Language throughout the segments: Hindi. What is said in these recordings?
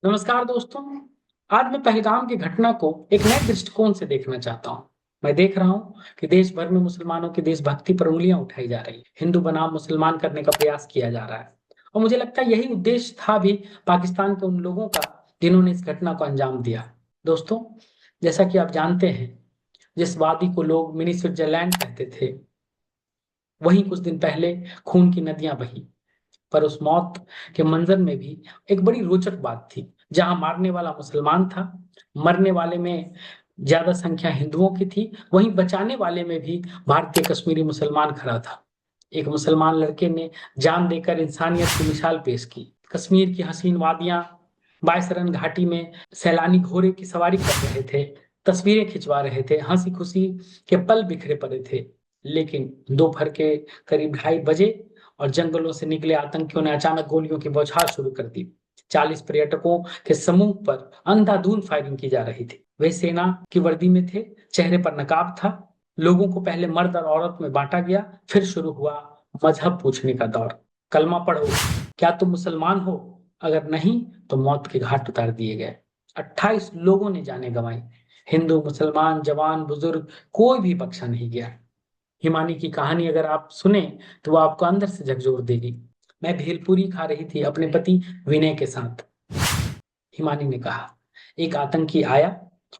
नमस्कार दोस्तों। आज मैं पहलगाम की घटना को एक नए दृष्टिकोण से देखना चाहता हूँ। मैं देख रहा हूँ कि देश भर में मुसलमानों की देशभक्ति पर उंगलियां उठाई जा रही हैं। हिंदू बनाम मुसलमान करने का प्रयास किया जा रहा है और मुझे लगता है यही उद्देश्य था भी पाकिस्तान के उन लोगों का जिन्होंने इस घटना को अंजाम दिया। दोस्तों, जैसा कि आप जानते हैं, जिस वादी को लोग मिनी स्विट्जरलैंड कहते थे, वहीं कुछ दिन पहले खून की नदियां बही। पर उस मौत के मंजर में भी एक बड़ी रोचक बात थी। जहां मारने वाला मुसलमान था, मरने वाले में ज्यादा संख्या हिंदुओं की थी, वहीं बचाने वाले में भी भारतीय कश्मीरी मुसलमान खड़ा था। एक मुसलमान लड़के ने जान देकर इंसानियत की मिसाल पेश की। कश्मीर की हसीन वादियां, बायसरन घाटी में सैलानी घोड़े की सवारी कर रहे थे, तस्वीरें खिंचवा रहे थे, हंसी खुशी के पल बिखरे पड़े थे। लेकिन दोपहर के करीब 2:30 बजे और जंगलों से निकले आतंकियों ने अचानक गोलियों की बौछार शुरू कर दी। 40 पर्यटकों के समूह पर अंधाधुंध फायरिंग की जा रही थी। वे सेना की वर्दी में थे, चेहरे पर नकाब था। लोगों को पहले मर्द और औरत में बांटा गया। फिर शुरू हुआ मजहब पूछने का दौर। कलमा पढ़ो, क्या तुम मुसलमान हो? अगर नहीं तो मौत के घाट उतार दिए गए। 28 लोगों ने जाने गंवाई। हिंदू, मुसलमान, जवान, बुजुर्ग, कोई भी बख्शा नहीं गया। हिमानी की कहानी अगर आप सुने तो वो आपको अंदर से झकझोर देगी। मैं भेलपूरी खा रही थी अपने पति विनय के साथ, हिमानी ने कहा। एक आतंकी आया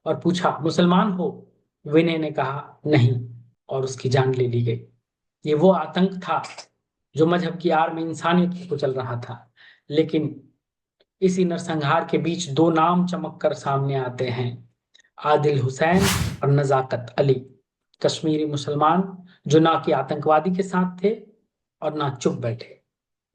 और पूछा, मुसलमान हो? विनय ने कहा, नहीं, और उसकी जान ले ली गई। ये वो आतंक था जो मजहब की आड़ में इंसानियत को कुचल रहा था। लेकिन इसी नरसंहार के बीच दो नाम चमक कर सामने आते हैं, आदिल हुसैन और नजाकत अली। कश्मीरी मुसलमान जो ना कि आतंकवादी के साथ थे और ना चुप बैठे,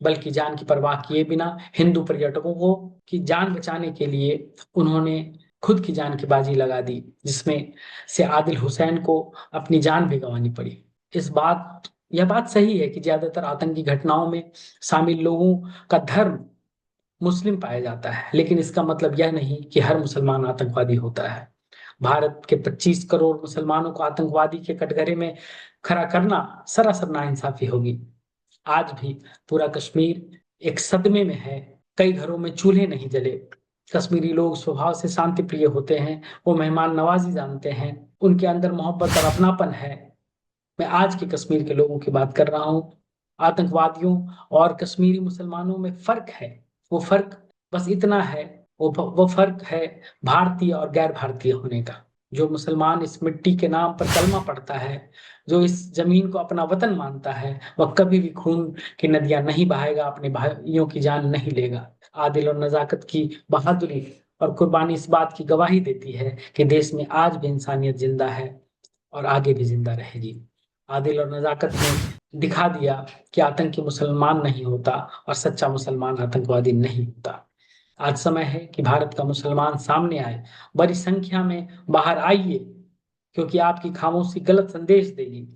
बल्कि जान की परवाह किए बिना हिंदू पर्यटकों को की जान बचाने के लिए उन्होंने खुद की जान की बाजी लगा दी, जिसमें से आदिल हुसैन को अपनी जान भी गंवानी पड़ी। यह बात सही है कि ज्यादातर आतंकी घटनाओं में शामिल लोगों का धर्म मुस्लिम पाया जाता है, लेकिन इसका मतलब यह नहीं कि हर मुसलमान आतंकवादी होता है। भारत के 25 करोड़ मुसलमानों को आतंकवादी के कटघरे में खड़ा करना सरासर नाइंसाफी होगी। आज भी पूरा कश्मीर एक सदमे में है। कई घरों में चूल्हे नहीं जले। कश्मीरी लोग स्वभाव से शांति प्रिय होते हैं। वो मेहमान नवाजी जानते हैं। उनके अंदर मोहब्बत और अपनापन है। मैं आज के कश्मीर के लोगों की बात कर रहा हूँ। आतंकवादियों और कश्मीरी मुसलमानों में फर्क है। वो फर्क बस इतना है, वो फर्क है भारतीय और गैर भारतीय होने का। जो मुसलमान इस मिट्टी के नाम पर कलमा पढ़ता है, जो इस जमीन को अपना वतन मानता है, वह कभी भी खून की नदियां नहीं बहाएगा, अपने भाइयों की जान नहीं लेगा। आदिल और नजाकत की बहादुरी और कुर्बानी इस बात की गवाही देती है कि देश में आज भी इंसानियत जिंदा है और आगे भी जिंदा रहेगी। आदिल और नजाकत ने दिखा दिया कि आतंकी मुसलमान नहीं होता और सच्चा मुसलमान आतंकवादी नहीं होता। आज समय है कि भारत का मुसलमान सामने आए, बड़ी संख्या में बाहर आइए, क्योंकि आपकी खामोशी गलत संदेश देगी।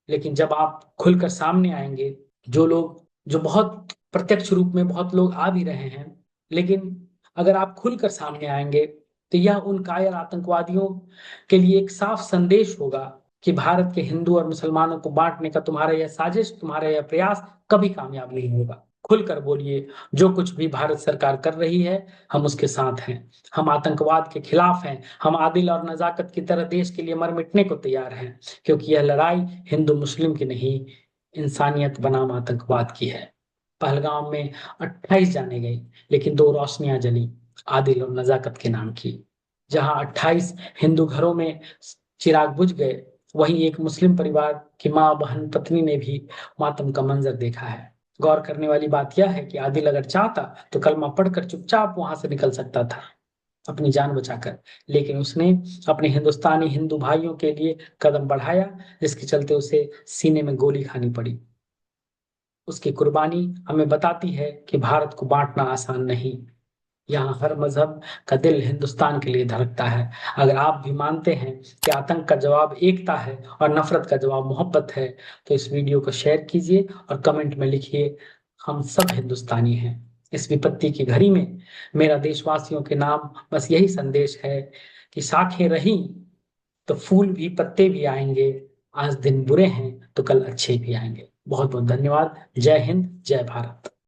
लेकिन जब आप खुलकर सामने आएंगे, जो बहुत प्रत्यक्ष रूप में बहुत लोग आ भी रहे हैं, लेकिन अगर आप खुलकर सामने आएंगे तो यह उन कायर आतंकवादियों के लिए एक साफ संदेश होगा कि भारत के हिंदू और मुसलमानों को बांटने का तुम्हारा यह साजिश, तुम्हारा यह प्रयास कभी कामयाब नहीं होगा। खुलकर बोलिए, जो कुछ भी भारत सरकार कर रही है, हम उसके साथ हैं। हम आतंकवाद के खिलाफ हैं। हम आदिल और नजाकत की तरह देश के लिए मर मिटने को तैयार हैं, क्योंकि यह लड़ाई हिंदू मुस्लिम की नहीं, इंसानियत बनाम आतंकवाद की है। पहलगाम में 28 जाने गई, लेकिन दो रोशनियां जली, आदिल और नजाकत के नाम की। जहां 28 हिंदू घरों में चिराग बुझ गए, वहीं एक मुस्लिम परिवार की माँ, बहन, पत्नी ने भी मातम का मंजर देखा है। गौर करने वाली बात यह है कि आदिल अगर चाहता तो कलमा पढ़कर चुपचाप वहां से निकल सकता था, अपनी जान बचाकर। लेकिन उसने अपने हिंदुस्तानी हिंदू भाइयों के लिए कदम बढ़ाया, जिसके चलते उसे सीने में गोली खानी पड़ी। उसकी कुर्बानी हमें बताती है कि भारत को बांटना आसान नहीं। यहाँ हर मजहब का दिल हिंदुस्तान के लिए धड़कता है। अगर आप भी मानते हैं कि आतंक का जवाब एकता है और नफरत का जवाब मोहब्बत है, तो इस वीडियो को शेयर कीजिए और कमेंट में लिखिए, हम सब हिंदुस्तानी हैं। इस विपत्ति की घड़ी में मेरा देशवासियों के नाम बस यही संदेश है कि साखें रही तो फूल भी पत्ते भी आएंगे। आज दिन बुरे हैं तो कल अच्छे भी आएंगे। बहुत बहुत धन्यवाद। जय हिंद, जय भारत।